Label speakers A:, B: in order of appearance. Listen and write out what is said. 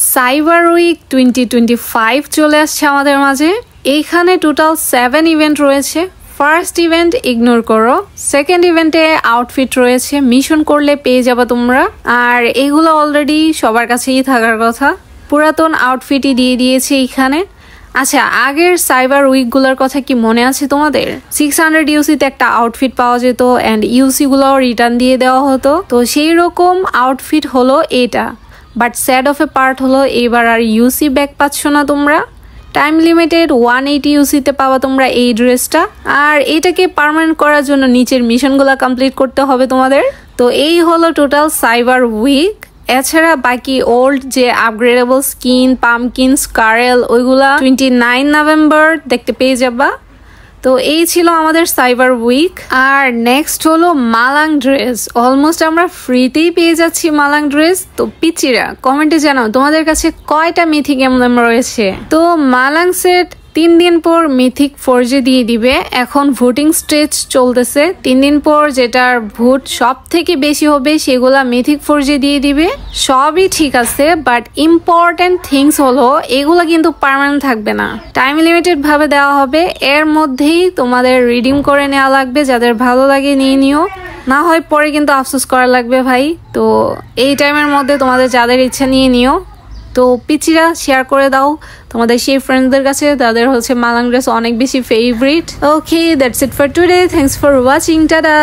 A: Cyber week 2025 চলে আসছে আমাদের মাঝে। এইখানে টোটাল 7 ইভেন্ট রয়েছে। ফার্স্ট ইভেন্ট ইগনোর করো, সেকেন্ড ইভেন্টে আউটফিট রয়েছে, মিশন করলে পেয়ে যাবে তোমরা। আর এগুলো অলরেডি সবার কাছেই থাকার কথা, পুরাতন আউটফিটই দিয়ে দিয়েছে এইখানে। আচ্ছা, আগের সাইবার উইকগুলোর কথা কি মনে আছে তোমাদের? 600 ইউসিতে একটা আউটফিট পাওয়া যেত অ্যান্ড ইউসি গুলোও রিটার্ন দিয়ে দেওয়া হতো। তো সেই রকম আউটফিট হলো এটা, but sad of A part হলো এবার আর ইউসি ব্যাক পাচ্ছ না তোমরা। টাইম লিমিটেড 180 ইউসিতে পাওয়া তোমরা এই ড্রেসটা। আর এটাকে পার্মানেন্ট করার জন্য নিচের মিশনগুলো কমপ্লিট করতে হবে তোমাদের। তো এই হলো টোটাল সাইবার উইক। এছাড়া বাকি ওল্ড যে আপগ্রেডেবল স্কিন, পামকিন, স্কারেল, ওইগুলা 29 নভেম্বর দেখতে পেয়ে যাবা। তো এই ছিল আমাদের সাইবার উইক। আর নেক্সট হলো মালাং ড্রেস। অলমোস্ট আমরা ফ্রিতেই পেয়ে যাচ্ছি মালাং ড্রেস। তো পিচিরা কমেন্টে জানাও তোমাদের কাছে কয়টা মিথিক এমএম রয়েছে। তো মালাং সেট 3 দিন পর মিথিক ফোর্জে দিয়ে দিবে। এখন ভোটিং স্টেজ চলতেছে। 3 দিন পর যেটার ভোট সব থেকে বেশি হবে সেগুলা মিথিক ফোর্জে দিয়ে দিবে। সবই ঠিক আছে, বাট ইম্পর্টেন্ট থিংস হলো এগুলা কিন্তু পার্মানেন্ট থাকবে না, টাইম লিমিটেড ভাবে দেওয়া হবে। এর মধ্যেই তোমাদের রিডিম করে নেওয়া লাগবে। যাদের ভালো লাগে নিয়ে নিও, না হয় পরে কিন্তু আফসোস করা লাগবে ভাই। তো এই টাইমের মধ্যে তোমাদের যাদের ইচ্ছা নিয়ে নিও। তো পিচিরা শেয়ার করে দাও তোমাদের সেই ফ্রেন্ডসদের কাছে তাদের হচ্ছে মালাং ড্রেস অনেক বেশি favourite. Okay, that's it for today. Thanks for watching. Tata.